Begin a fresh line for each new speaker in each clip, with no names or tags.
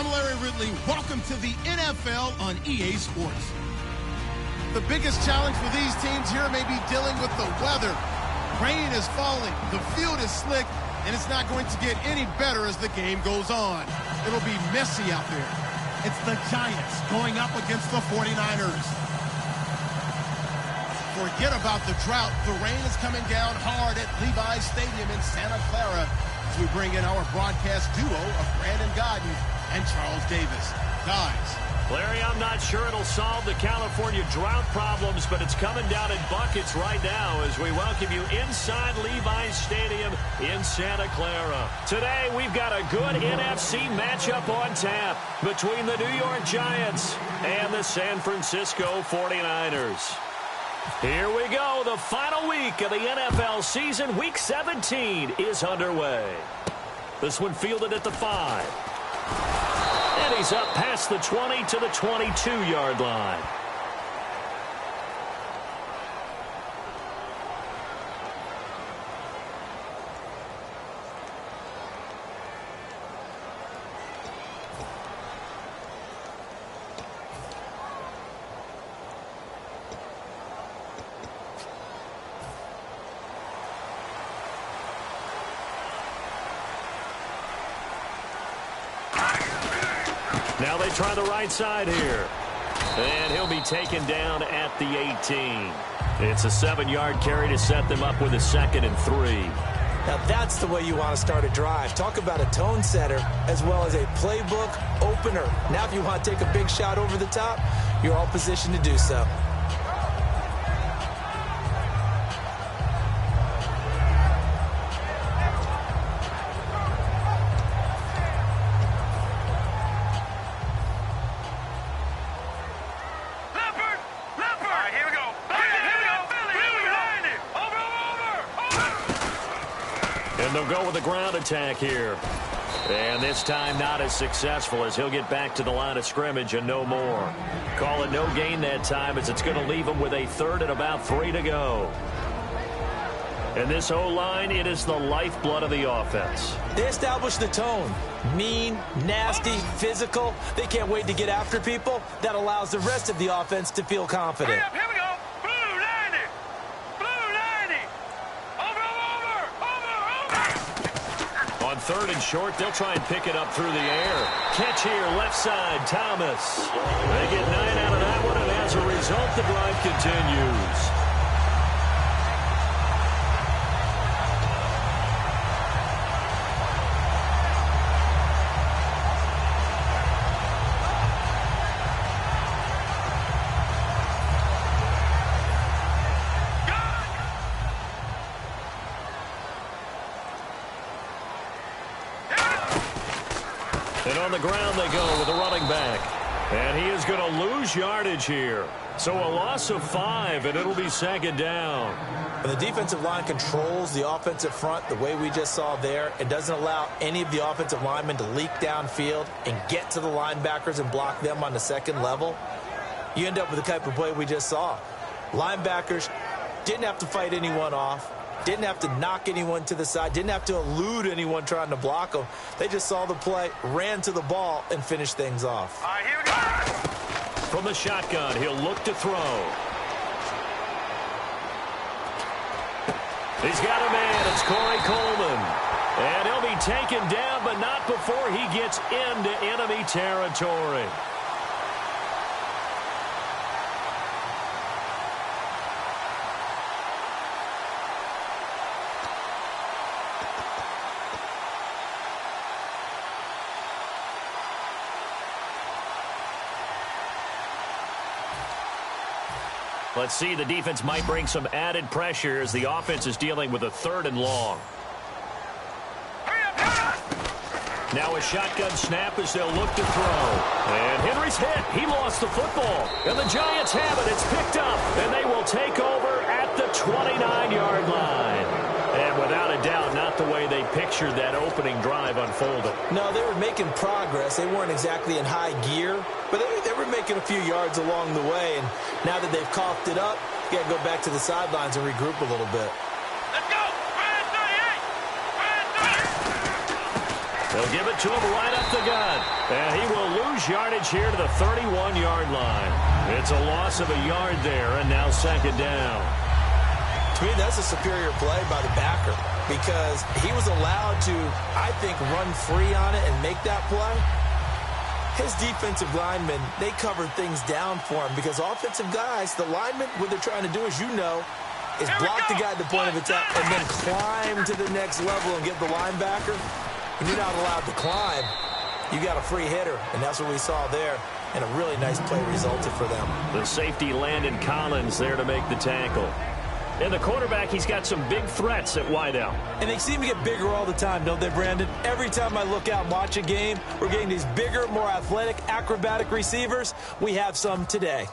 I'm Larry Ridley. Welcome to the NFL on EA Sports. The biggest challenge for these teams here may be dealing with the weather. Rain is falling, the field is slick, and it's not going to get any better as the game goes on. It'll be messy out there. It's the Giants going up against the 49ers. Forget about the drought. The rain is coming down hard at Levi's Stadium in Santa Clara as we bring in our broadcast duo of Brandon Godden and Charles Davis. Guys.
Larry, I'm not sure it'll solve the California drought problems, but it's coming down in buckets right now as we welcome you inside Levi's Stadium in Santa Clara. Today, we've got a good NFC matchup on tap between the New York Giants and the San Francisco 49ers. Here we go. The final week of the NFL season, Week 17, is underway. This one fielded at the 5. And he's up past the 20 to the 22-yard line. Now they try the right side here. And he'll be taken down at the 18. It's a 7-yard carry to set them up with a 2nd and 3.
Now that's the way you want to start a drive. Talk about a tone setter as well as a playbook opener. Now if you want to take a big shot over the top, you're all positioned to do so.
And they'll go with a ground attack here. And this time not as successful as he'll get back to the line of scrimmage and no more. Call it no gain that time as it's going to leave him with a 3rd and about 3 to go. And this O-line, it is the lifeblood of the offense.
They establish the tone. Mean, nasty, physical. They can't wait to get after people. That allows the rest of the offense to feel confident.
Here we go.
On 3rd and short, they'll try and pick it up through the air. Catch here, left side, Thomas. They get 9 out of that one, and as a result, the drive continues. And on the ground they go with a running back. And he is going to lose yardage here. So a loss of 5, and it'll be 2nd down.
When the defensive line controls the offensive front the way we just saw there, it doesn't allow any of the offensive linemen to leak downfield and get to the linebackers and block them on the 2nd level. You end up with the type of play we just saw. Linebackers didn't have to fight anyone off. Didn't have to knock anyone to the side. Didn't have to elude anyone trying to block them. They just saw the play, ran to the ball, and finished things off.
All right, here we go.
From the shotgun, he'll look to throw. He's got a man. It's Corey Coleman. And he'll be taken down, but not before he gets into enemy territory. Let's see, the defense might bring some added pressure as the offense is dealing with a 3rd and long. Now a shotgun snap as they'll look to throw. And Henry's hit. He lost the football. And the Giants have it. It's picked up. And they will take over at the 29-yard line. And without a doubt, not the way they pictured that opening drive unfolded.
No, they were making progress. They weren't exactly in high gear, but they were making a few yards along the way. And now that they've coughed it up, you got to go back to the sidelines and regroup a little bit.
Let's go. Ryan 38. Ryan 38.
They'll give it to him right up the gut. And he will lose yardage here to the 31-yard line. It's a loss of a yard there, and now second down.
To me, that's a superior play by the backer because he was allowed to, I think, run free on it and make that play. His defensive linemen, they covered things down for him because offensive guys, the linemen, what they're trying to do, as you know, is block the guy at the point of attack and then climb to the next level and get the linebacker. When you're not allowed to climb, you got a free hitter, and that's what we saw there, and a really nice play resulted for them.
The safety Landon Collins there to make the tackle. And the quarterback, he's got some big threats at wideout.
And they seem to get bigger all the time, don't they, Brandon? Every time I look out and watch a game, we're getting these bigger, more athletic, acrobatic receivers. We have some today.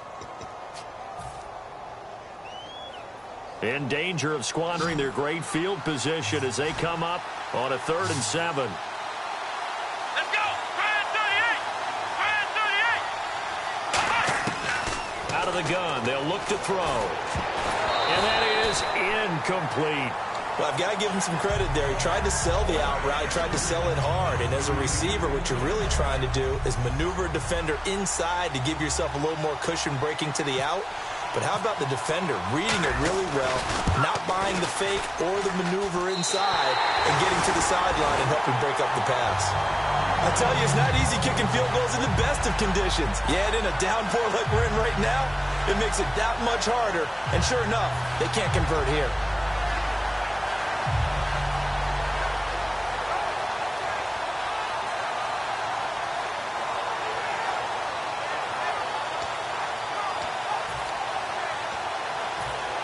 In danger of squandering their great field position as they come up on a 3rd and 7.
Let's go! Brand 38!
Out of the gun, they'll look to throw. And that is incomplete.
Well, I've got to give him some credit there. He tried to sell the out route, tried to sell it hard. And as a receiver, what you're really trying to do is maneuver a defender inside to give yourself a little more cushion breaking to the out. But how about the defender reading it really well, not buying the fake or the maneuver inside, and getting to the sideline and helping break up the pass? I tell you, it's not easy kicking field goals in the best of conditions. Yet in a downpour like we're in right now, it makes it that much harder. And sure enough, they can't convert here.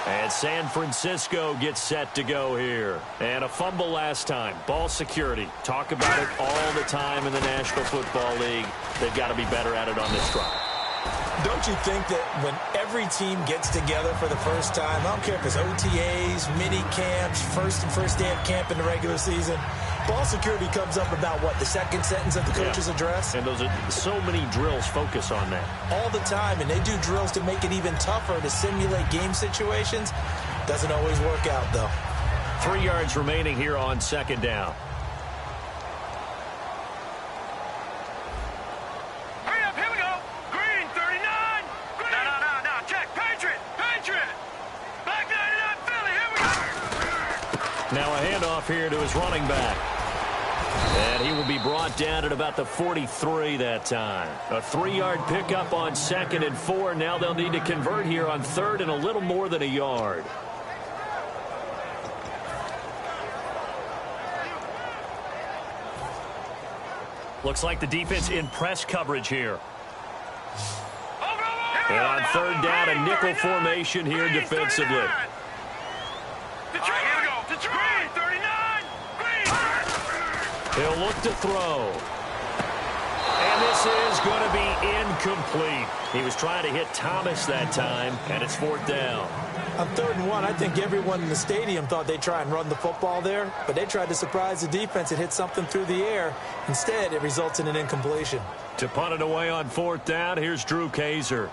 And San Francisco gets set to go here. And a fumble last time. Ball security. Talk about it all the time in the National Football League. They've got to be better at it on this drive.
Don't you think that when every team gets together for the first time, I don't care if it's OTAs, mini camps, first day of camp in the regular season, ball security comes up about, what, the second sentence of the coach's address?
And those are so many drills focus on that.
All the time, and they do drills to make it even tougher to simulate game situations. Doesn't always work out, though.
3 yards remaining here on second down.
Hurry up, here we go! Green 39! Green! No, check! Patriot! Black 99 Philly, here we go!
Now a handoff here to his running back. And he will be brought down at about the 43 that time. A 3-yard pickup on 2nd and 4. Now they'll need to convert here on 3rd and a little more than a yard. Looks like the defense in press coverage here. And on 3rd down, a nickel formation here defensively.
Detroit, 39!
He'll look to throw. And this is going to be incomplete. He was trying to hit Thomas that time, and it's 4th down.
On 3rd and 1, I think everyone in the stadium thought they'd try and run the football there, but they tried to surprise the defense and hit something through the air. Instead, it results in an incompletion.
To punt it away on 4th down, here's Drew Kaiser.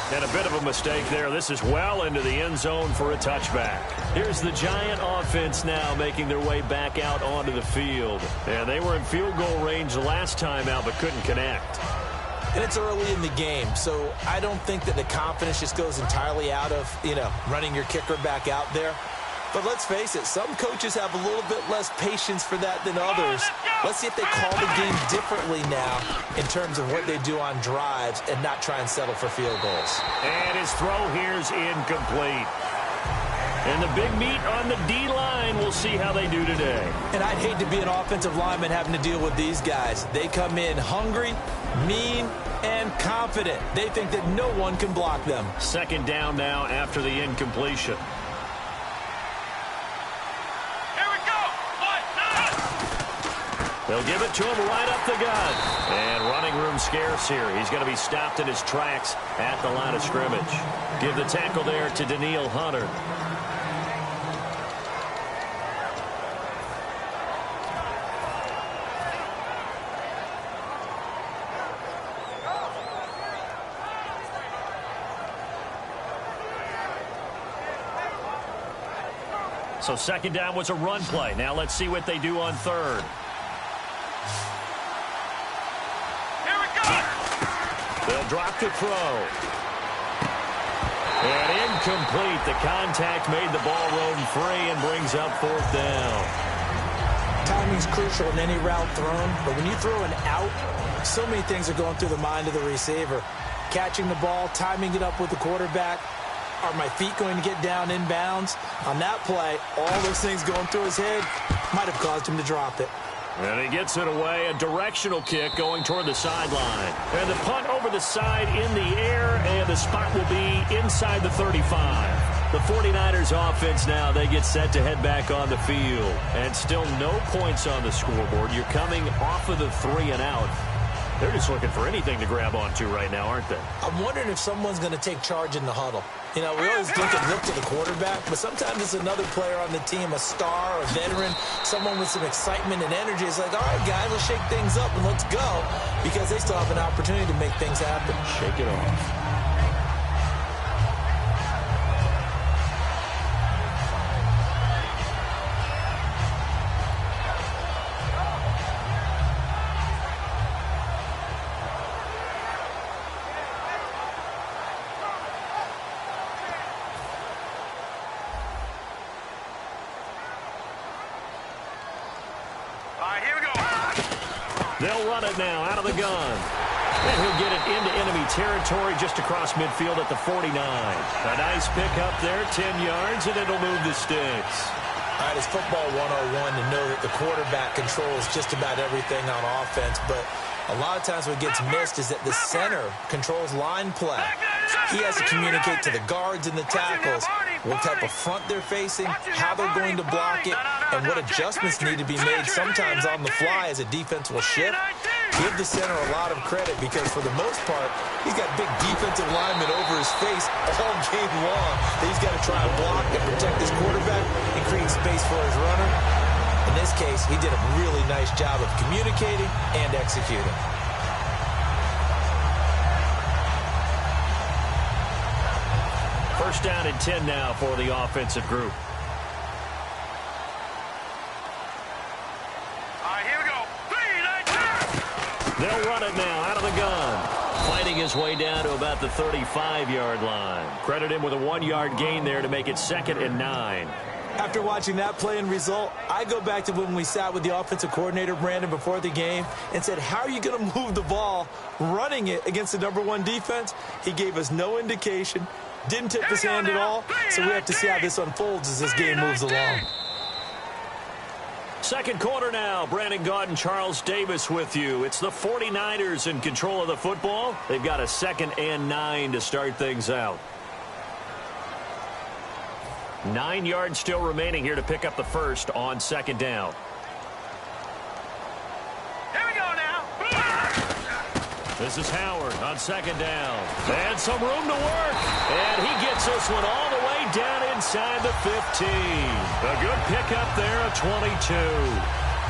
And a bit of a mistake there. This is well into the end zone for a touchback. Here's the Giant offense now making their way back out onto the field. And they were in field goal range the last time out but couldn't connect.
And it's early in the game, so I don't think that the confidence just goes entirely out of, running your kicker back out there. But let's face it, some coaches have a little bit less patience for that than others. Let's see if they call the game differently now in terms of what they do on drives and not try and settle for field goals.
And his throw here's incomplete. And the big meat on the D-line, we'll see how they do today.
And I'd hate to be an offensive lineman having to deal with these guys. They come in hungry, mean, and confident. They think that no one can block them.
2nd down now after the incompletion. They'll give it to him right up the gut. And running room scarce here. He's going to be stopped in his tracks at the line of scrimmage. Give the tackle there to Daniil Hunter. So second down was a run play. Now let's see what they do on third.
Here we go.
They'll drop to throw. And incomplete. The contact made the ball roam free and brings up fourth down.
Timing's crucial in any route thrown, but when you throw an out, so many things are going through the mind of the receiver. Catching the ball, timing it up with the quarterback. Are my feet going to get down inbounds? On that play, all those things going through his head might have caused him to drop it.
And he gets it away, a directional kick going toward the sideline. And the punt over the side in the air, and the spot will be inside the 35. The 49ers offense now, they get set to head back on the field. And still no points on the scoreboard. You're coming off of the 3 and out. They're just looking for anything to grab onto right now, aren't they?
I'm wondering if someone's going to take charge in the huddle. You know, we always look to the quarterback, but sometimes it's another player on the team, a star, a veteran, someone with some excitement and energy. It's like, all right, guys, let's shake things up and let's go, because they still have an opportunity to make things happen.
Shake it off. They'll run it now out of the gun. And he'll get it into enemy territory just across midfield at the 49. A nice pick up there, 10 yards, and it'll move the sticks.
All right, it's football 101 to know that the quarterback controls just about everything on offense, but a lot of times what gets missed is that the center controls line play. He has to communicate to the guards and the tackles what type of front they're facing, how they're going to block it, and what adjustments need to be made sometimes on the fly as a defense will shift. Give the center a lot of credit because for the most part, he's got big defensive linemen over his face all game long that he's got to try and block and protect his quarterback and create space for his runner. In this case, he did a really nice job of communicating and executing.
First down and 10 now for the offensive group.
All right, here we go. 3, 9, 2.
They'll run it now out of the gun. Fighting his way down to about the 35-yard line. Credit him with a 1-yard gain there to make it 2nd and 9.
After watching that play and result, I go back to when we sat with the offensive coordinator, Brandon, before the game and said, how are you going to move the ball running it against the #1 defense? He gave us no indication, didn't tip his hand at all, so we have to see how this unfolds as this game moves along.
Second quarter now. Brandon Gaudin, Charles Davis with you. It's the 49ers in control of the football. They've got a 2nd and 9 to start things out. 9 yards still remaining here to pick up the first on 2nd down.
Here we go now.
This is Howard on 2nd down. And some room to work. And he gets this one all the way down inside the 15. A good pickup there, a 22.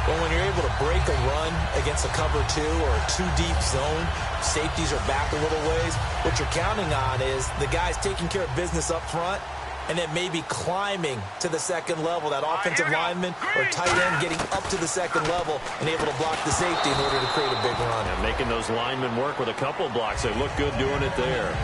Well, when you're able to break a run against a cover 2 or a 2-deep zone, safeties are back a little ways. What you're counting on is the guys taking care of business up front and then maybe climbing to the 2nd level, that offensive lineman or tight end getting up to the 2nd level and able to block the safety in order to create a big run.
And making those linemen work with a couple blocks. They look good doing it there.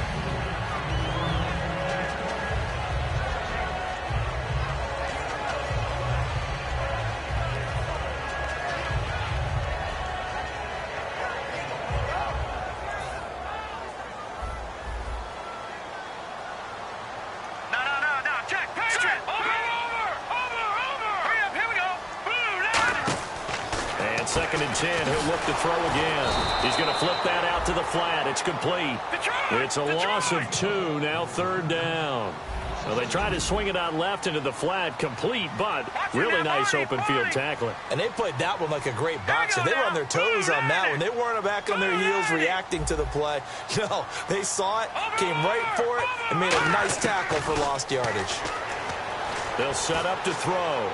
Second and 10, he'll look to throw again. He's going to flip that out to the flat. It's complete. It's a loss of 2, now 3rd down. Well, they tried to swing it out left into the flat, complete, but really nice open field tackling.
And they played that one like a great boxer. They were on their toes on that one. They weren't back on their heels reacting to the play. No, they saw it, came right for it, and made a nice tackle for lost yardage.
They'll set up to throw.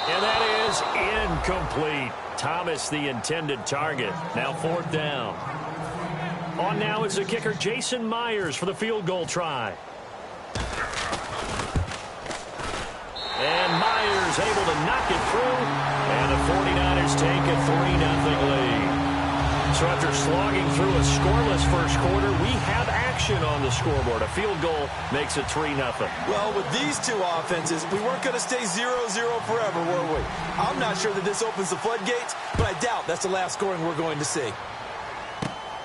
And that is incomplete. Thomas, the intended target. Now 4th down. On now is the kicker, Jason Myers, for the field goal try. And Myers able to knock it through. And the 49ers take a 3-0 lead. So after slogging through a scoreless first quarter, we have action on the scoreboard. A field goal makes it 3-0.
Well, with these two offenses, we weren't going to stay 0-0 forever, were we? I'm not sure that this opens the floodgates, but I doubt that's the last scoring we're going to see.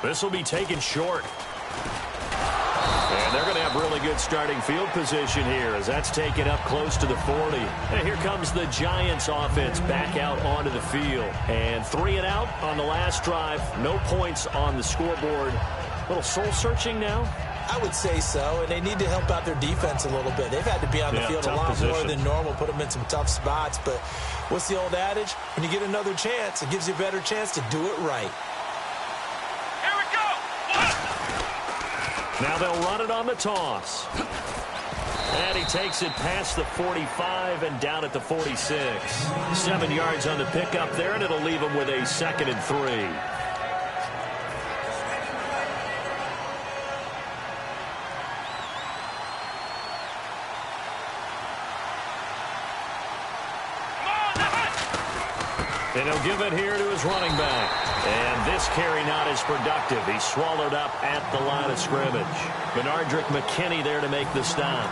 This will be taken short. And they're going to have really good starting field position here as that's taken up close to the 40. And here comes the Giants offense back out onto the field. And 3 and out on the last drive. No points on the scoreboard. A little soul-searching now?
I would say so, and they need to help out their defense a little bit. They've had to be on the field a lot more than normal, put them in some tough spots. But what's the old adage? When you get another chance, it gives you a better chance to do it right.
Now they'll run it on the toss. And he takes it past the 45 and down at the 46. 7 yards on the pickup there, and it'll leave him with a 2nd and 3. And he'll give it here to his running back. And this carry not as productive. He's swallowed up at the line of scrimmage. Benardrick McKinney there to make the stop.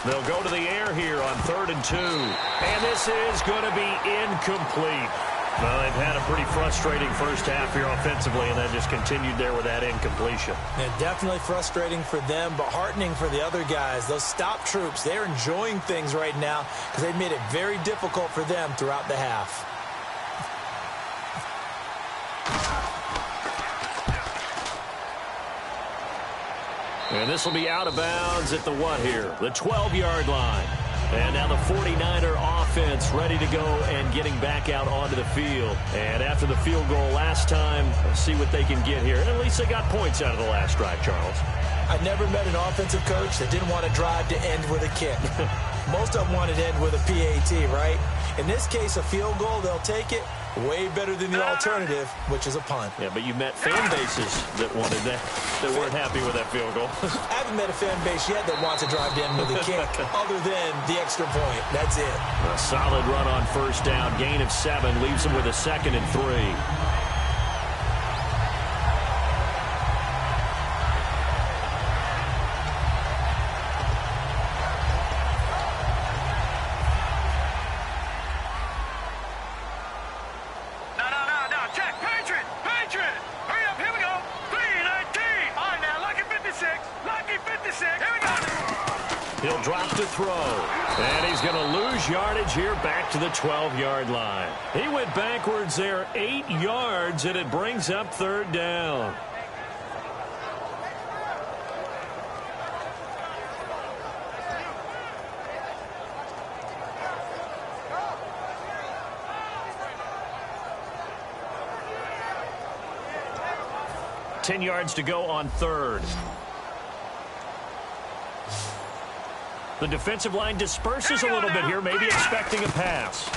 They'll go to the air here on 3rd and 2. And this is going to be incomplete. Well, they've had a pretty frustrating first half here offensively, and that just continued there with that incompletion.
Yeah, definitely frustrating for them, but heartening for the other guys. Those stop troops, they're enjoying things right now because they've made it very difficult for them throughout the half.
And this will be out of bounds at the what here? The 12-yard line. And now the 49er offense ready to go and getting back out onto the field. And after the field goal last time, let's see what they can get here. And at least they got points out of the last drive, Charles.
I never met an offensive coach that didn't want to drive to end with a kick. Most of them wanted to end with a PAT, right? In this case, a field goal, they'll take it. Way better than the alternative, which is a punt.
Yeah, but you met fan bases that wanted that weren't happy with that field goal.
I haven't met a fan base yet that wants to drive to end with a kick other than the extra point. That's it.
A solid run on first down. Gain of 7 leaves him with a 2nd and 3. He'll drop to throw. And he's going to lose yardage here back to the 12-yard line. He went backwards there 8 yards, and it brings up 3rd down. Ten yards to go on 3rd. The defensive line disperses a little bit here, maybe expecting a pass.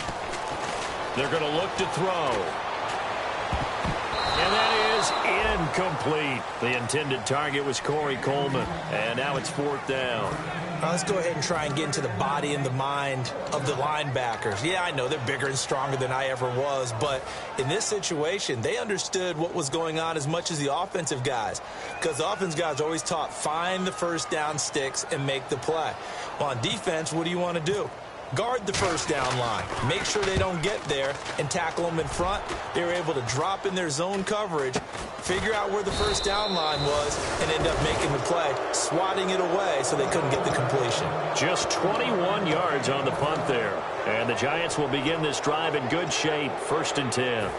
They're going to look to throw. And that is incomplete. The intended target was Corey Coleman. And now it's 4th down.
Now let's go ahead and try and get into the body and the mind of the linebackers. Yeah, I know they're bigger and stronger than I ever was, but in this situation, they understood what was going on as much as the offensive guys, because the offensive guys are always taught, find the first down sticks and make the play. Well, on defense, what do you want to do? Guard the first down line. Make sure they don't get there and tackle them in front. They were able to drop in their zone coverage, figure out where the first down line was, and end up making the play, swatting it away so they couldn't get the completion.
Just 21 yards on the punt there. And the Giants will begin this drive in good shape. 1st and 10.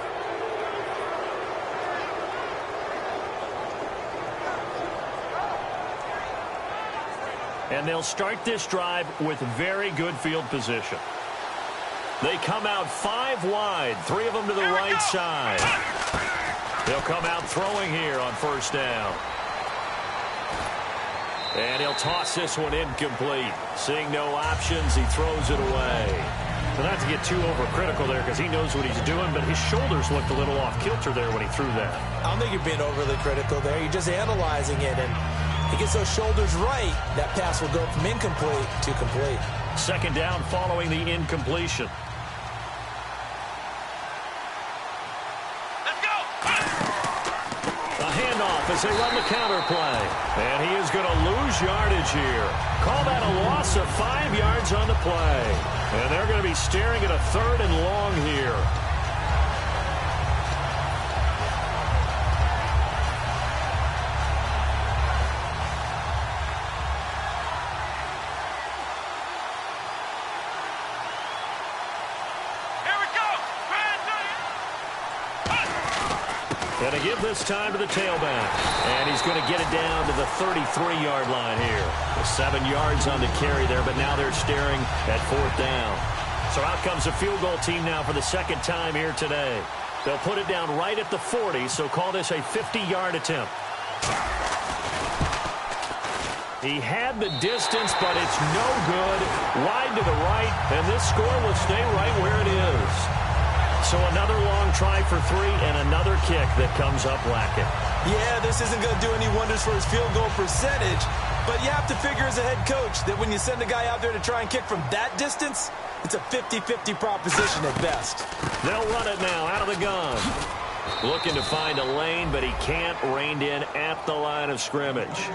And they'll start this drive with very good field position. They come out 5 wide, 3 of them to the right side. They'll come out throwing here on 1st down. And he'll toss this one incomplete. Seeing no options, he throws it away. So not to get too overcritical there because he knows what he's doing, but his shoulders looked a little off kilter there when he threw that.
I don't think you're being overly critical there. You're just analyzing it, and he gets those shoulders right. That pass will go from incomplete to complete.
Second down following the incompletion.
Let's go.
A handoff as they run the counter play. And he is going to lose yardage here. Call that a loss of 5 yards on the play. And they're going to be staring at a 3rd and long here. Going to give this time to the tailback. And he's going to get it down to the 33-yard line here. 7 yards on the carry there, but now they're staring at 4th down. So out comes a field goal team now for the second time here today. They'll put it down right at the 40, so call this a 50-yard attempt. He had the distance, but it's no good. Wide to the right, and this score will stay right where it is. So another long try for 3 and another kick that comes up lacking.
Yeah, this isn't going to do any wonders for his field goal percentage, but you have to figure as a head coach that when you send a guy out there to try and kick from that distance, it's a 50-50 proposition at best.
They'll run it now out of the gun. Looking to find a lane, but he can't. Reined in at the line of scrimmage.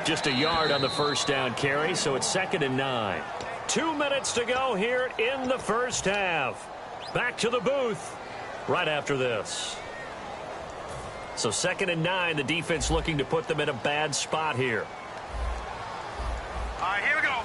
Just a yard on the first down carry, so it's 2nd and 9. 2 minutes to go here in the first half. Back to the booth right after this. So 2nd and 9, the defense looking to put them in a bad spot here.
All right, here we go.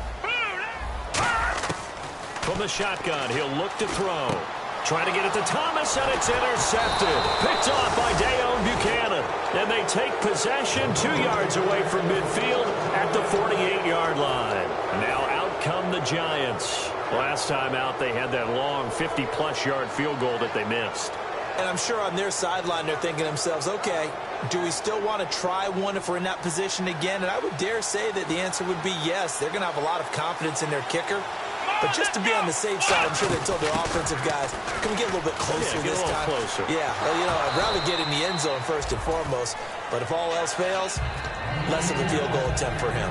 From the shotgun, he'll look to throw. Trying to get it to Thomas, and it's intercepted. Picked off by Dayon Buchanan. And they take possession 2 yards away from midfield at the 48-yard line. Now out come the Giants. Last time out, they had that long 50-plus yard field goal that they missed.
And I'm sure on their sideline, they're thinking to themselves, okay, do we still want to try one if we're in that position again? And I would dare say that the answer would be yes. They're going to have a lot of confidence in their kicker. But just to be on the safe side, I'm sure they told their offensive guys, can we get a little bit closer this time?
Closer.
Yeah, well, you know, I'd rather get in the end zone first and foremost. But if all else fails, less of a field goal attempt for him.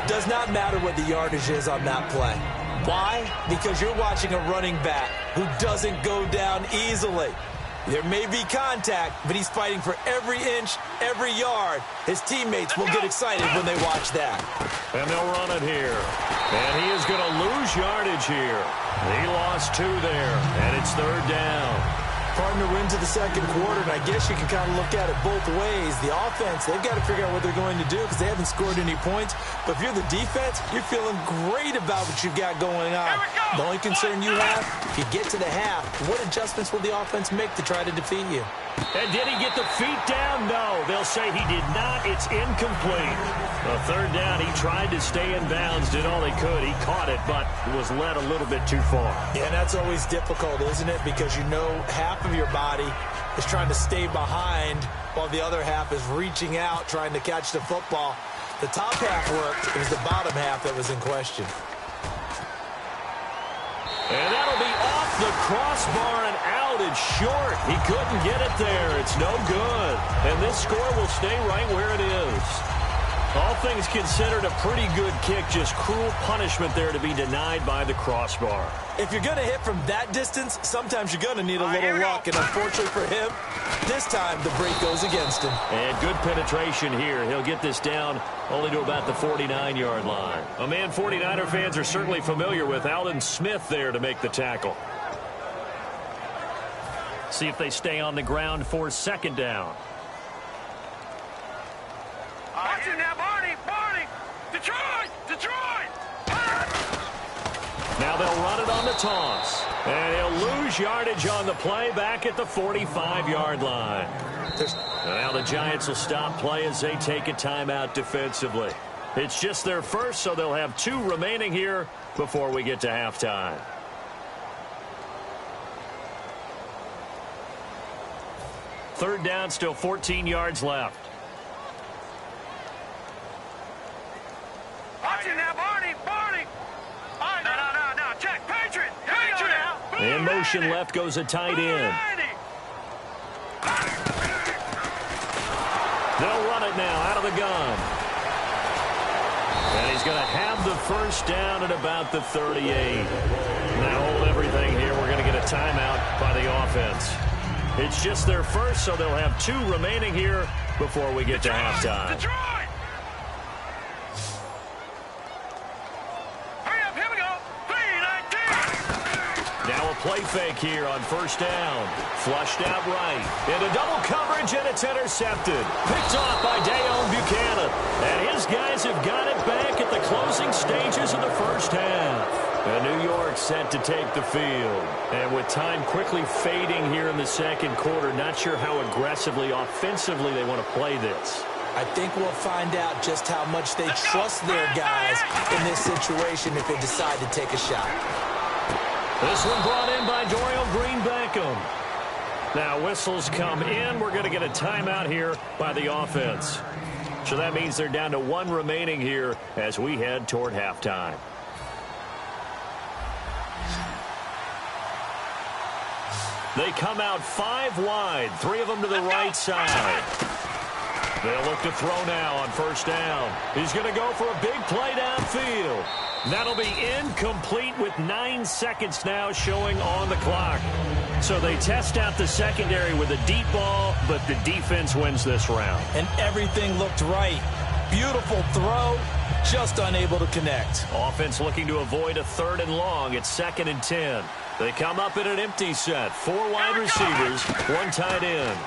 Does not matter what the yardage is on that play. Why? Because you're watching a running back who doesn't go down easily. There may be contact, but he's fighting for every inch, every yard. His teammates will get excited when they watch that.
And they'll run it here. And he is going to lose yardage here. He lost 2 there, and it's 3rd down.
Partner into the second quarter, and I guess you can kind of look at it both ways. The offense, they've got to figure out what they're going to do because they haven't scored any points. But if you're the defense, you're feeling great about what you've got going on. The only concern you have, if you get to the half, what adjustments will the offense make to try to defeat you?
And did he get the feet down? No. They'll say he did not. It's incomplete. A 3rd down, he tried to stay in bounds, did all he could. He caught it, but was led a little bit too far.
Yeah, and that's always difficult, isn't it? Because you know half of your body is trying to stay behind while the other half is reaching out, trying to catch the football. The top half worked. It was the bottom half that was in question.
And that'll be off the crossbar and out. It's short. He couldn't get it there. It's no good. And this score will stay right where it is. All things considered, a pretty good kick. Just cruel punishment there to be denied by the crossbar.
If you're going to hit from that distance, sometimes you're going to need a little luck. And unfortunately for him, this time the break goes against him.
And good penetration here. He'll get this down only to about the 49-yard line. A man 49er fans are certainly familiar with. Alden Smith there to make the tackle. See if they stay on the ground for 2nd down.
Watch it now, Barney! Detroit!
Now they'll run it on the toss. And he'll lose yardage on the play back at the 45-yard line. Now the Giants will stop play as they take a timeout defensively. It's just their first, so they'll have 2 remaining here before we get to halftime. Third down, still 14 yards left. In motion left goes a tight end. They'll run it now out of the gun. And he's going to have the first down at about the 38. Now hold everything here. We're going to get a timeout by the offense. It's just their first, so they'll have 2 remaining here before we get to halftime.
Hurry up, here we go. 3-19.
Now a play fake here on first down. Flushed out right. Into double coverage, and it's intercepted. Picked off by Dayon Buchanan. And his guys have got it back at the closing stages of the first half. And New York set to take the field. And with time quickly fading here in the second quarter, not sure how aggressively, offensively they want to play this.
I think we'll find out just how much they trust their guys in this situation if they decide to take a shot.
This one brought in by Dorial Green-Beckham. Now whistles come in. We're going to get a timeout here by the offense. So that means they're down to 1 remaining here as we head toward halftime. They come out 5 wide, 3 of them to the right side. They'll look to throw now on first down. He's going to go for a big play downfield. That'll be incomplete with 9 seconds now showing on the clock. So they test out the secondary with a deep ball, but the defense wins this round.
And everything looked right. Beautiful throw, just unable to connect.
Offense looking to avoid a 3rd and long. It's 2nd and 10. They come up in an empty set. 4 wide receivers, 1 tight end.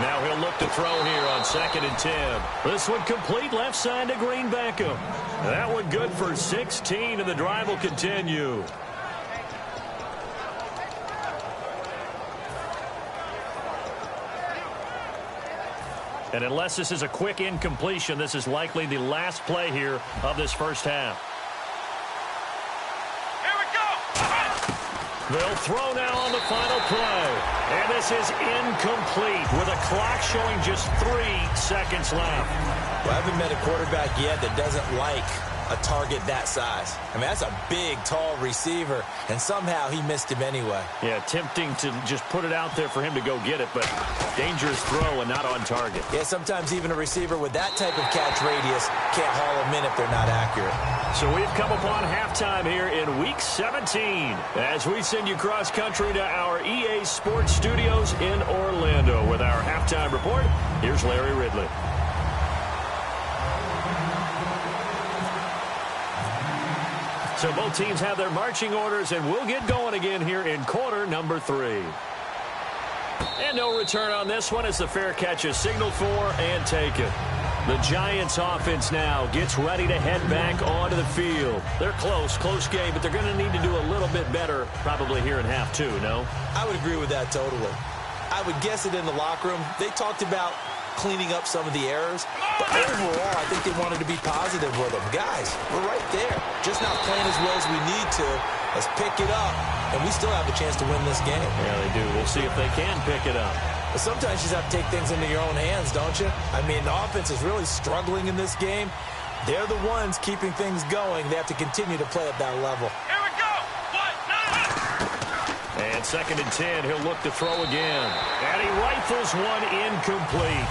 Now he'll look to throw here on 2nd and 10. This one complete left side to Green-Beckham. That one good for 16, and the drive will continue. And unless this is a quick incompletion, this is likely the last play here of this first half. They'll throw now on the final play. And this is incomplete with a clock showing just 3 seconds left.
Well, I haven't met a quarterback yet that doesn't like a target that size. I mean, that's a big, tall receiver, and somehow he missed him anyway.
Yeah, tempting to just put it out there for him to go get it, but dangerous throw and not on target.
Yeah, sometimes even a receiver with that type of catch radius can't haul them in if they're not accurate.
So we've come upon halftime here in Week 17 as we send you cross-country to our EA Sports Studios in Orlando with our halftime report. Here's Larry Ridley. So both teams have their marching orders, and we'll get going again here in quarter number 3. And no return on this one as the fair catch is signaled for and taken. The Giants offense now gets ready to head back onto the field. They're close game, but they're going to need to do a little bit better probably here in half 2, no?
I would agree with that totally. I would guess it in the locker room. They talked about cleaning up some of the errors, but overall, I think they wanted to be positive with them. Guys, we're right there. Just not playing as well as we need to. Let's pick it up, and we still have a chance to win this game.
Yeah, they do. We'll see if they can pick it up.
But sometimes you just have to take things into your own hands, don't you? I mean, the offense is really struggling in this game. They're the ones keeping things going. They have to continue to play at that level.
Here we go. 1, 9.
And 2nd and 10, he'll look to throw again. And he rifles one incomplete.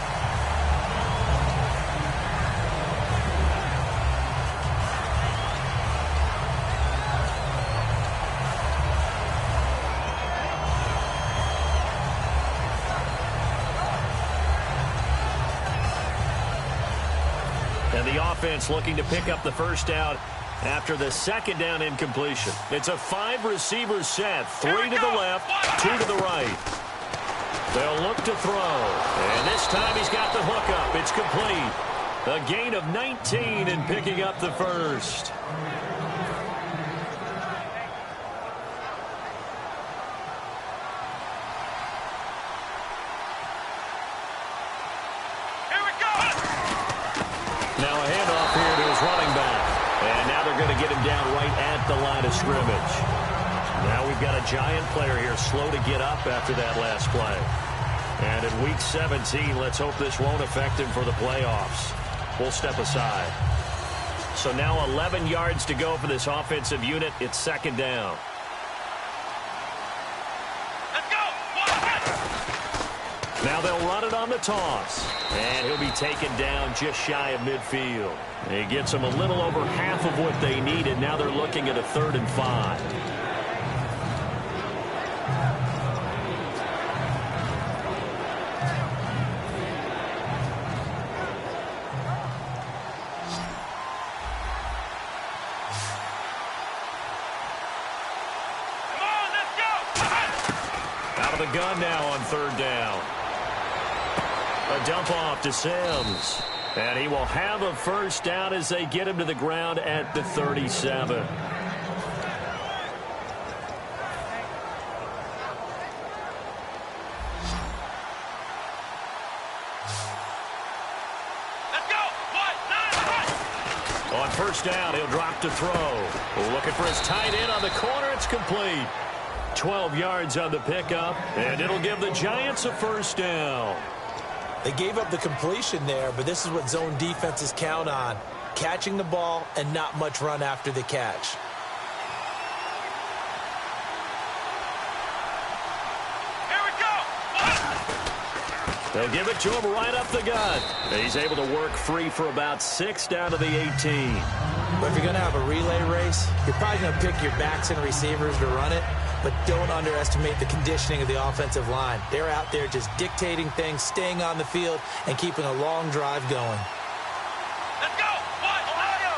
And the offense looking to pick up the first down after the 2nd down incompletion. It's a 5-receiver set. 3 to the left, 2 to the right. They'll look to throw. And this time he's got the hook up. It's complete. A gain of 19 in picking up the first. Get him down right at the line of scrimmage. Now we've got a Giant player here slow to get up after that last play. And in Week 17, let's hope this won't affect him for the playoffs. We'll step aside. So now 11 yards to go for this offensive unit. It's 2nd down. Now they'll run it on the toss. And he'll be taken down just shy of midfield. It gets them a little over half of what they needed. Now they're looking at a 3rd and 5. Out of the gun now on 3rd down. A dump off to Sims. And he will have a 1st down as they get him to the ground at the 37.
Let's go.
On 1st down, he'll drop to throw. Looking for his tight end on the corner. It's complete. 12 yards on the pickup, and it'll give the Giants a 1st down.
They gave up the completion there, but this is what zone defenses count on. Catching the ball and not much run after the catch.
Here we go.
They'll give it to him right up the gut. He's able to work free for about 6 down to the 18.
But if you're going to have a relay race, you're probably going to pick your backs and receivers to run it. But don't underestimate the conditioning of the offensive line. They're out there just dictating things, staying on the field, and keeping a long drive going.
Let's go. Ohio.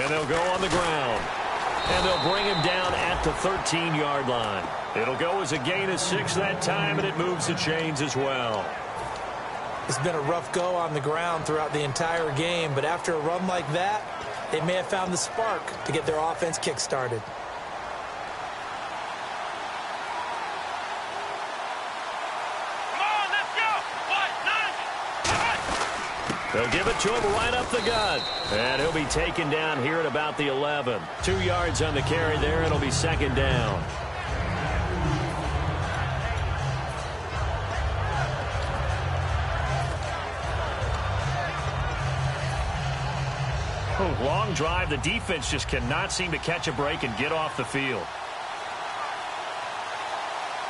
And they'll go on the ground. And they'll bring him down at the 13-yard line. It'll go as a gain of 6 that time, and it moves the chains as well.
It's been a rough go on the ground throughout the entire game, but after a run like that, they may have found the spark to get their offense kick-started.
Come on, let's go.
They'll give it to him right up the gut. And he'll be taken down here at about the 11. 2 yards on the carry there. It'll be 2nd down. Long drive. The defense just cannot seem to catch a break and get off the field.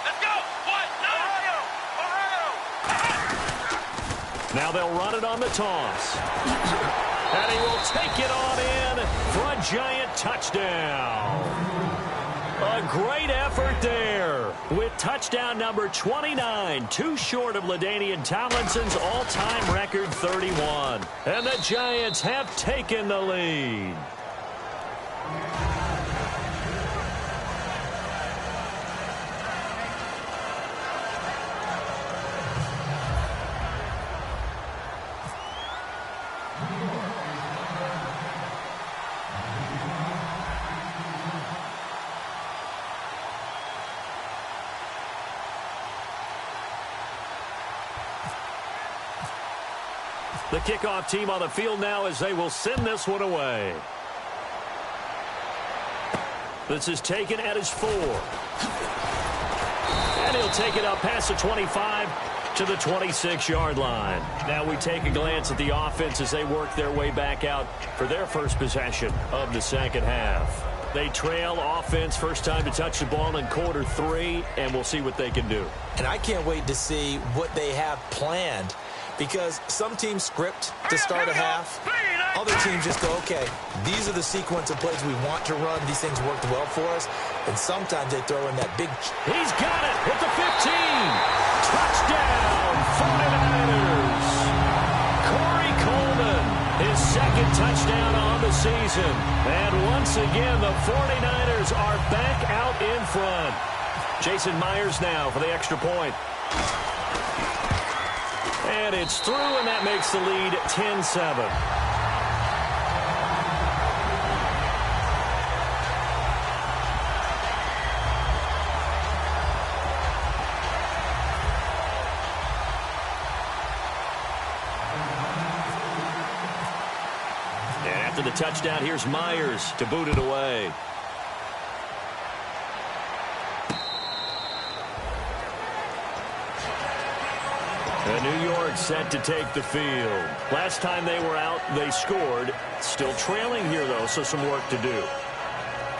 Let's go. Ohio.
Now they'll run it on the toss. And he will take it on in for a Giant touchdown. A great effort there with touchdown number 29, too short of LaDainian Tomlinson's all-time record 31. And the Giants have taken the lead. The kickoff team on the field now as they will send this one away. This is taken at his 4. And he'll take it up past the 25 to the 26-yard line. Now we take a glance at the offense as they work their way back out for their first possession of the second half. They trail offense, first time to touch the ball in quarter 3, and we'll see what they can do.
And I can't wait to see what they have planned, because some teams script to start a half. Other teams just go, okay, these are the sequence of plays we want to run. These things worked well for us. And sometimes they throw in that big...
He's got it at the 15. Touchdown, 49ers. Corey Coleman, his 2nd touchdown on the season. And once again, the 49ers are back out in front. Jason Myers now for the extra point. And it's through, and that makes the lead 10-7. And after the touchdown, here's Myers to boot it away. And New York set to take the field. Last time they were out, they scored. Still trailing here, though, so some work to do.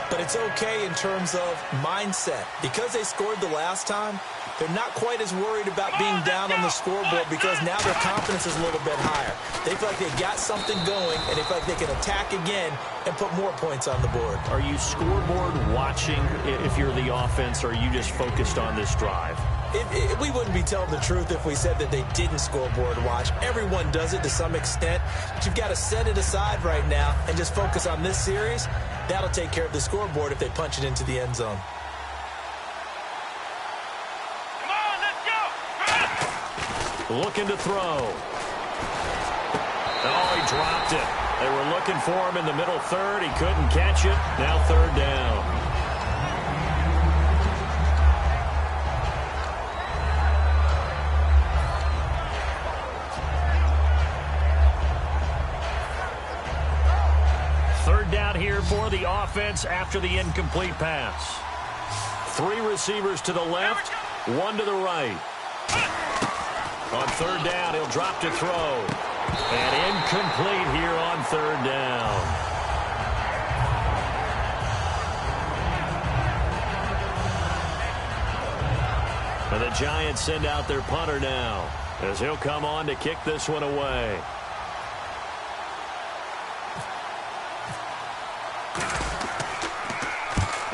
but it's okay in terms of mindset. Because they scored the last time, they're not quite as worried about being down on the scoreboard because now their confidence is a little bit higher. They feel like they got something going, and they feel like they can attack again and put more points on the board.
Are you scoreboard watching if you're the offense, or are you just focused on this drive?
We wouldn't be telling the truth if we said that they didn't scoreboard watch. Everyone does it to some extent, but you've got to set it aside right now and just focus on this series. That'll take care of the scoreboard if they punch it into the end zone.
Come on, let's go.
Looking to throw. Oh, he dropped it. They were looking for him in the middle third. He couldn't catch it. Now third down. Third down here for the offense after the incomplete pass. 3 receivers to the left, 1 to the right. On third down, he'll drop to throw. And incomplete here on third down. And the Giants send out their punter now, as he'll come on to kick this one away.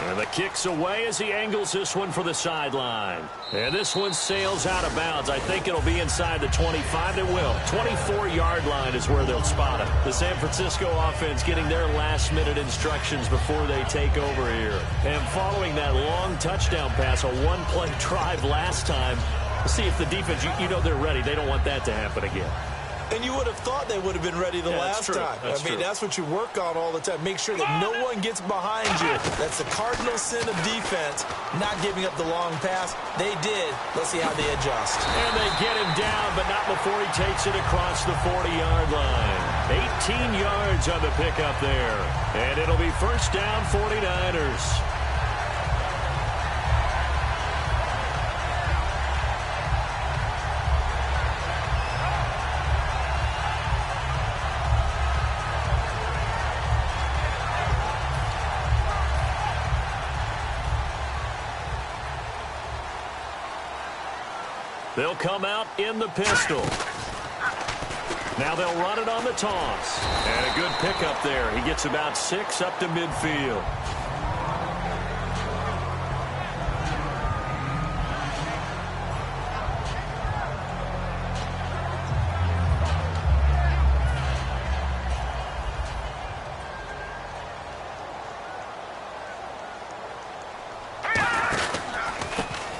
And the kick's away as he angles this one for the sideline. And this one sails out of bounds. I think it'll be inside the 25. It will. 24-yard line is where they'll spot it. The San Francisco offense getting their last-minute instructions before they take over here. And following that long touchdown pass, a one-play drive last time, see if the defense, you know they're ready. They don't want that to happen again.
And you would have thought they would have been ready the last time. That's what you work on all the time. Make sure that no one gets behind you. That's the cardinal sin of defense, not giving up the long pass. They did. Let's see how they adjust.
And they get him down, but not before he takes it across the 40-yard line. 18 yards on the pickup there. And it'll be first down 49ers. They'll come out in the pistol. Now they'll run it on the toss. And a good pickup there. He gets about 6 up to midfield.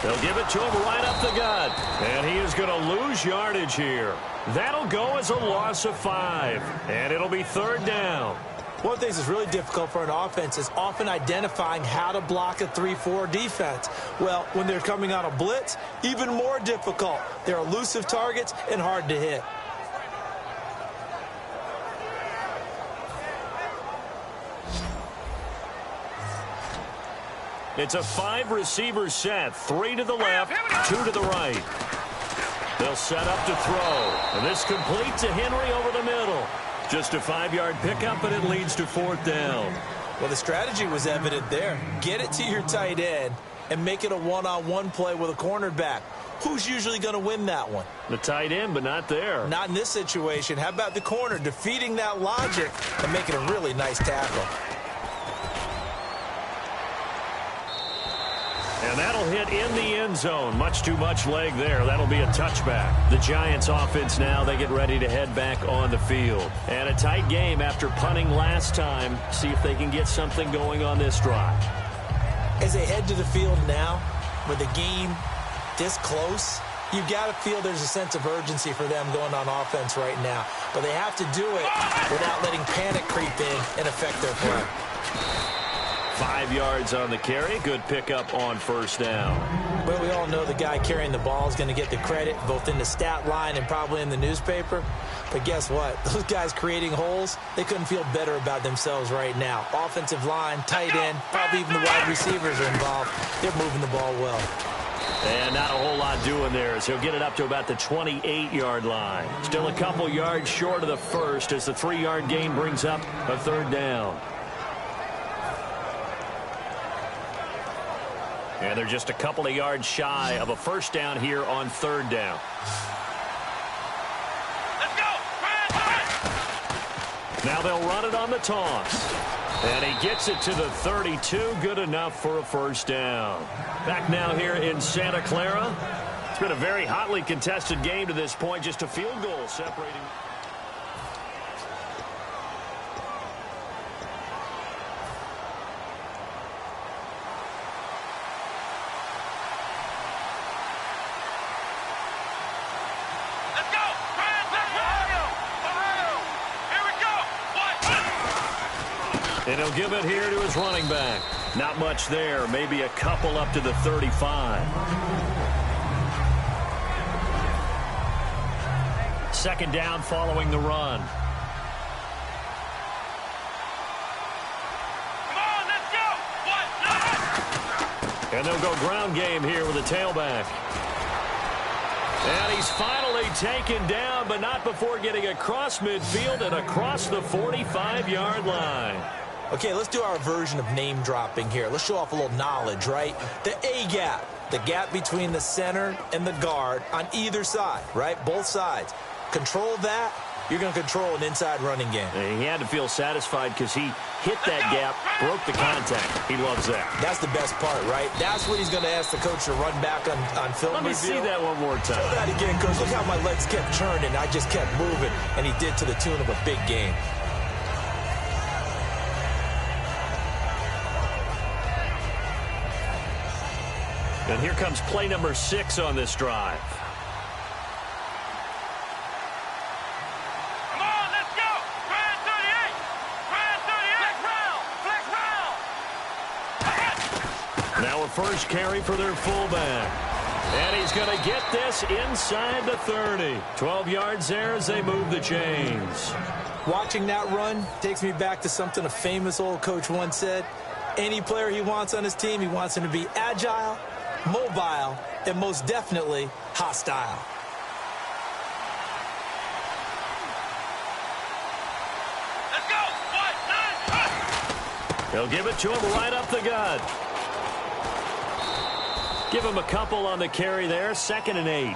They'll give it to him right up the gut. And he is going to lose yardage here. That'll go as a loss of 5. And it'll be third down.
One of the things that's really difficult for an offense is often identifying how to block a 3-4 defense. Well, when they're coming on a blitz, even more difficult. They're elusive targets and hard to hit.
It's a 5-receiver set. 3 to the left, 2 to the right. They'll set up to throw. And this complete to Henry over the middle. Just a 5-yard pickup, and it leads to fourth down.
Well, the strategy was evident there. Get it to your tight end and make it a one-on-one play with a cornerback. Who's usually going to win that one?
The tight end, but not there.
Not in this situation. How about the corner defeating that logic and making a really nice tackle?
And that'll hit in the end zone. Much too much leg there. That'll be a touchback. The Giants offense now, they get ready to head back on the field. And a tight game after punting last time. See if they can get something going on this drive.
As they head to the field now, with the game this close, you've got to feel there's a sense of urgency for them going on offense right now. But they have to do it without letting panic creep in and affect their play.
5 yards on the carry. Good pickup on first down.
Well, we all know the guy carrying the ball is going to get the credit, both in the stat line and probably in the newspaper. But guess what? Those guys creating holes, they couldn't feel better about themselves right now. Offensive line, tight end, probably even the wide receivers are involved. They're moving the ball well.
And not a whole lot doing there as he'll get it up to about the 28-yard line. Still a couple yards short of the first as the 3-yard gain brings up a third down. And they're just a couple of yards shy of a first down here on third down.
Let's go!
Now they'll run it on the toss. And he gets it to the 32. Good enough for a first down. Back now here in Santa Clara. It's been a very hotly contested game to this point. Just a field goal separating. And he'll give it here to his running back. Not much there. Maybe a couple up to the 35. Second down following the run.
Come on, let's go!
And they'll go ground game here with a tailback. And he's finally taken down, but not before getting across midfield and across the 45-yard line.
Okay, let's do our version of name dropping here. Let's show off a little knowledge, right? The A-gap, the gap between the center and the guard on either side, right? Both sides. Control that, you're going to control an inside running game.
And he had to feel satisfied because he hit that gap, broke the contact. He loves that.
That's the best part, right? That's what he's going to ask the coach to run back on film
Let me
review.
see that one more time.
Show that again, coach. Look how my legs kept churning. I just kept moving, and he did to the tune of a big game.
And here comes play number 6 on this drive.
Come on, let's go! Grand 38! Grand 38! Flex round!
Now a first carry for their fullback. And he's going to get this inside the 30. 12 yards there as they move the chains.
Watching that run takes me back to something a famous old coach once said. Any player he wants on his team, he wants him to be agile, mobile, and most definitely hostile.
Let's go! 1, 9,
They'll give it to him right up the gut. Give him a couple on the carry there. 2nd and 8.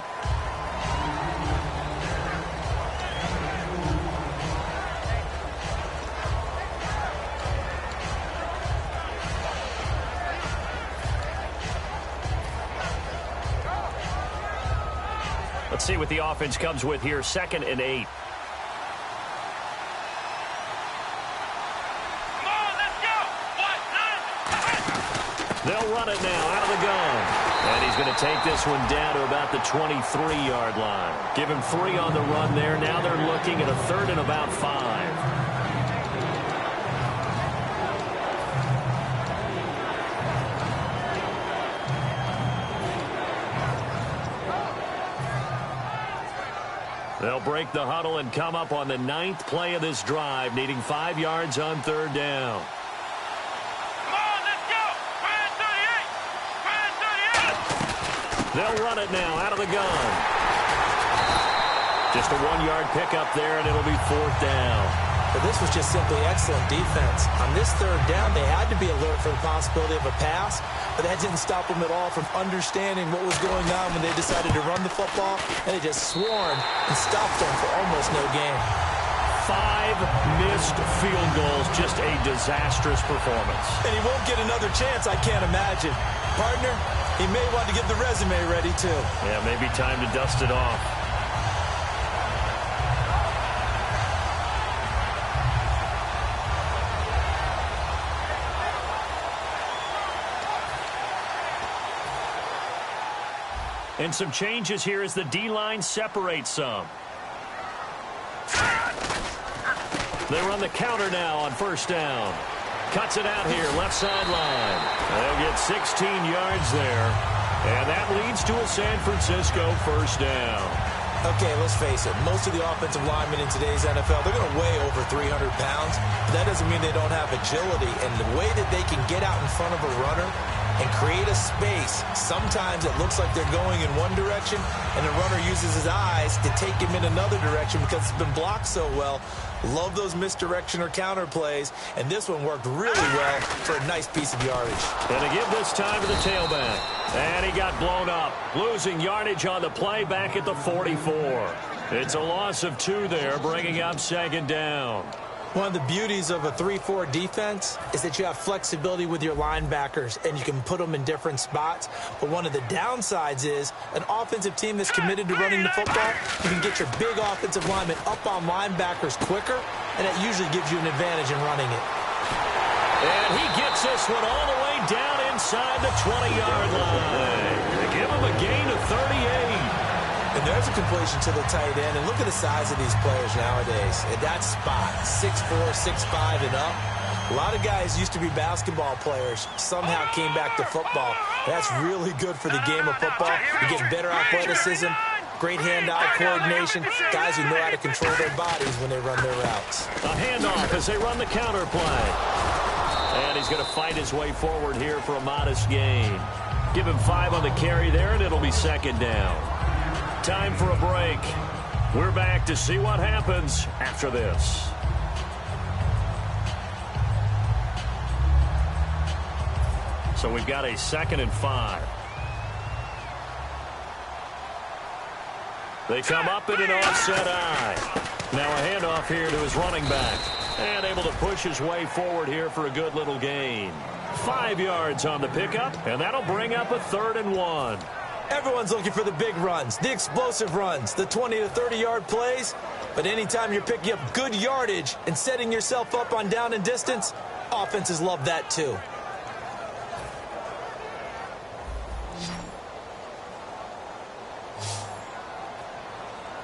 Let's see what the offense comes with here. 2nd and 8.
Come on, let's go! 1, 9,
They'll run it now out of the gun. And he's going to take this one down to about the 23-yard line. Give him 3 on the run there. Now they're looking at a 3rd and about 5. They'll break the huddle and come up on the 9th play of this drive, needing 5 yards on 3rd down.
Come on, let's go! Grand 38! Grand 38!
They'll run it now out of the gun. Just a 1-yard pickup there, and it'll be 4th down.
But this was just simply excellent defense. On this 3rd down, they had to be alert for the possibility of a pass, but that didn't stop them at all from understanding what was going on when they decided to run the football, and they just swarmed and stopped them for almost no gain.
5 missed field goals, just a disastrous performance.
And he won't get another chance, I can't imagine. Partner, he may want to get the resume ready, too.
Yeah, maybe time to dust it off. And some changes here as the D-line separates some. They run the counter now on 1st down. Cuts it out here, left sideline. They'll get 16 yards there. And that leads to a San Francisco 1st down.
Okay, let's face it. Most of the offensive linemen in today's NFL, they're going to weigh over 300 pounds. That doesn't mean they don't have agility. And the way that they can get out in front of a runner and create a space. Sometimes it looks like they're going in one direction, and the runner uses his eyes to take him in another direction because it's been blocked so well. Love those misdirection or counter plays, and this one worked really well for a nice piece of yardage.
And to give this time to the tailback. And he got blown up, losing yardage on the play back at the 44. It's a loss of 2 there, bringing up second down.
One of the beauties of a 3-4 defense is that you have flexibility with your linebackers, and you can put them in different spots. But one of the downsides is an offensive team that's committed to running the football, you can get your big offensive linemen up on linebackers quicker, and that usually gives you an advantage in running it.
And he gets this one all the way down inside the 20-yard line. They give him a gain of 38.
And there's a completion to the tight end. And look at the size of these players nowadays. At that spot, 6'4", 6'5", and up. A lot of guys used to be basketball players, somehow came back to football. That's really good for the game of football. You get better athleticism, great hand-eye coordination, guys who know how to control their bodies when they run their routes.
A handoff as they run the counter play. And he's going to fight his way forward here for a modest gain. Give him 5 on the carry there, and it'll be second down. Time for a break. We're back to see what happens after this. So we've got a 2nd and 5. They come up in an offset eye. Now a handoff here to his running back. And able to push his way forward here for a good little gain. 5 yards on the pickup, and that'll bring up a 3rd and 1.
Everyone's looking for the big runs, the explosive runs, the 20 to 30-yard plays. But anytime you're picking up good yardage and setting yourself up on down and distance, offenses love that too.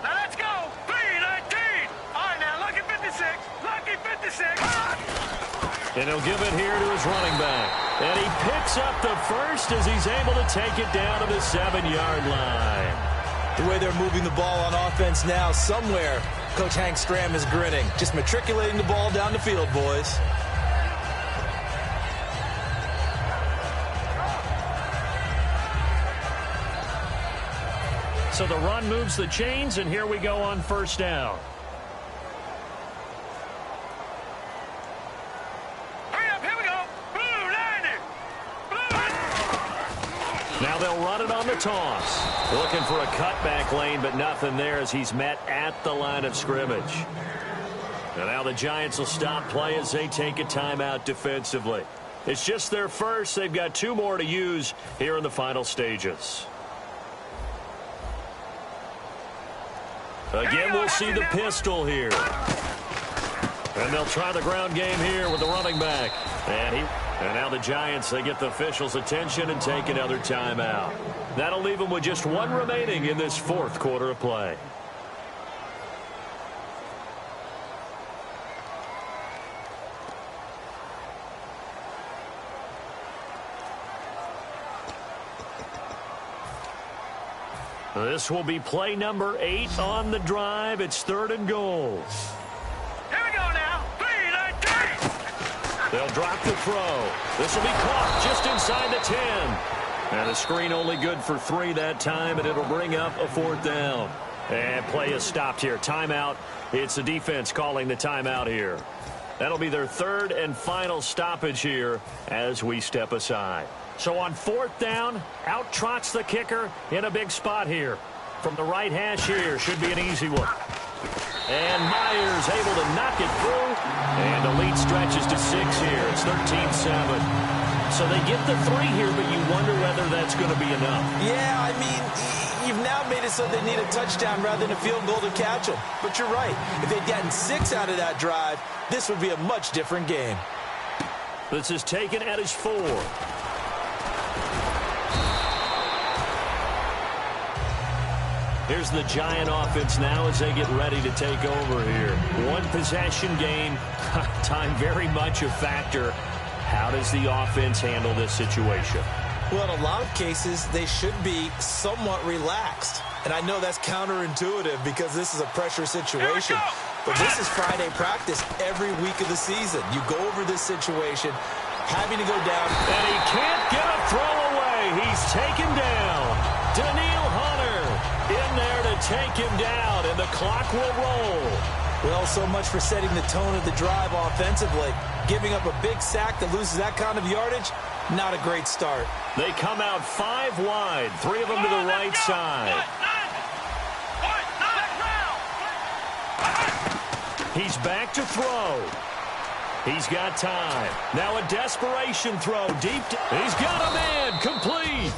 Now let's go. 3-19. All right, now lucky 56. Lucky 56.
And he'll give it here to his running back. And he picks up the first as he's able to take it down to the 7-yard line.
The way they're moving the ball on offense now, somewhere, Coach Hank Stram is grinning. Just matriculating the ball down the field, boys.
So the run moves the chains, and here we go on 1st down. Now they'll run it on the toss. Looking for a cutback lane, but nothing there as he's met at the line of scrimmage. And now the Giants will stop play as they take a timeout defensively. It's just their first. They've got 2 more to use here in the final stages. Again, we'll see the pistol here. And they'll try the ground game here with the running back. And now the Giants, they get the officials' attention and take another timeout. That'll leave them with just 1 remaining in this 4th quarter of play. This will be play number 8 on the drive. It's 3rd and goal.
Here we go now. 3-19.
They'll drop the throw. This will be caught just inside the 10. And the screen only good for 3 that time, and it'll bring up a 4th down. And play is stopped here. Timeout. It's the defense calling the timeout here. That'll be their 3rd and final stoppage here as we step aside. So on 4th down, out trots the kicker in a big spot here. From the right hash here, should be an easy one. And Myers able to knock it through. And the lead stretches to 6 here. It's 13-7. So they get the 3 here, but you wonder whether that's going to be enough.
Yeah, I mean, you've now made it so they need a touchdown rather than a field goal to catch them. But you're right. If they'd gotten 6 out of that drive, this would be a much different game.
This is taken at his 4. Here's the Giant offense now as they get ready to take over here. 1 possession game. Time very much a factor. How does the offense handle this situation?
Well, in a lot of cases, they should be somewhat relaxed. And I know that's counterintuitive because this is a pressure situation. But this is Friday practice every week of the season. You go over this situation. having to go down.
And he can't get a throw away. He's taken down. Daniil Hunter in there to take him down, and the clock will roll.
Well, so much for setting the tone of the drive offensively. Giving up a big sack that loses that kind of yardage, not a great start.
They come out 5 wide, 3 of them to the right side. He's back to throw. He's got time. Now a desperation throw deep. He's got a man complete.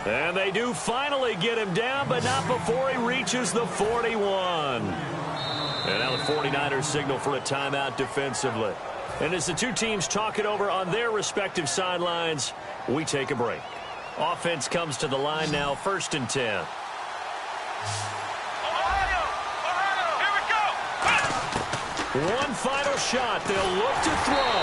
And they do finally get him down, but not before he reaches the 41. And now the 49ers signal for a timeout defensively. And as the two teams talk it over on their respective sidelines, we take a break. Offense comes to the line now, 1st and 10. One final shot. They'll look to throw.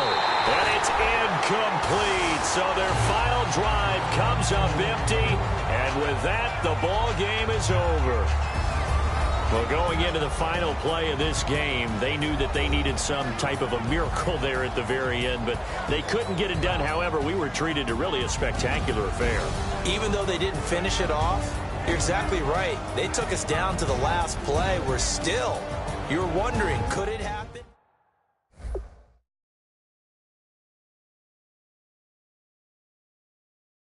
And it's incomplete. So their final drive comes up empty. And with that, the ball game is over. Well, going into the final play of this game, they knew that they needed some type of a miracle there at the very end, but they couldn't get it done. However, we were treated to really a spectacular affair.
Even though they didn't finish it off, you're exactly right. They took us down to the last play. We're still, you're wondering, could it happen?